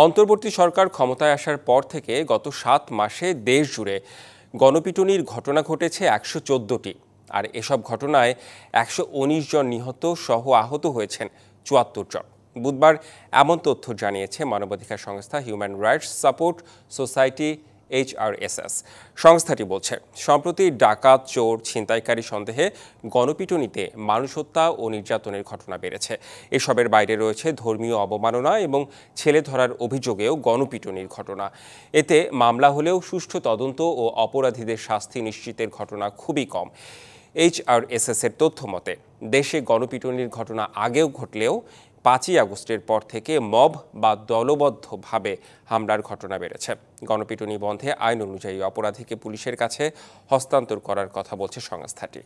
অন্তর্বর্তী সরকার ক্ষমতায় আসার পর থেকে গত ৭ মাসে দেশ জুড়ে গণপিটুনির ঘটনা ঘটেছে ১১৪টি। আর এসব ঘটনায় ১১৯ জন নিহত সহ আহত হয়েছেন ৭৪ জন। বুধবার এমন তথ্য জানিয়েছে মানবাধিকার সংস্থা human rights support society HRSS। সংস্থাটি বলছে, সম্প্রতি ডাকাত, চোর, ছিনতাইকারী সন্দেহে গণপিটুনিতে মানুষ হত্যা ও নির্যাতনের ঘটনা বেড়েছে। এসবের বাইরে রয়েছে ধর্মীয় অবমাননা এবং ছেলে ধরার অভিযোগেও গণপিটুনির ঘটনা। এতে মামলা হলেও সুষ্ঠু তদন্ত ও অপরাধীদের শাস্তি নিশ্চিতের ঘটনা খুবই কম। HRSS এর তথ্য মতে, দেশে গণপিটুনির ঘটনা আগেও ঘটলেও ৫ই আগস্টের পর থেকে মব বা দলবদ্ধভাবে হামলার ঘটনা বেড়েছে। গণপিটুনি বন্ধে আইন অনুযায়ী অপরাধীকে পুলিশের কাছে হস্তান্তর করার কথা বলছে সংস্থাটি।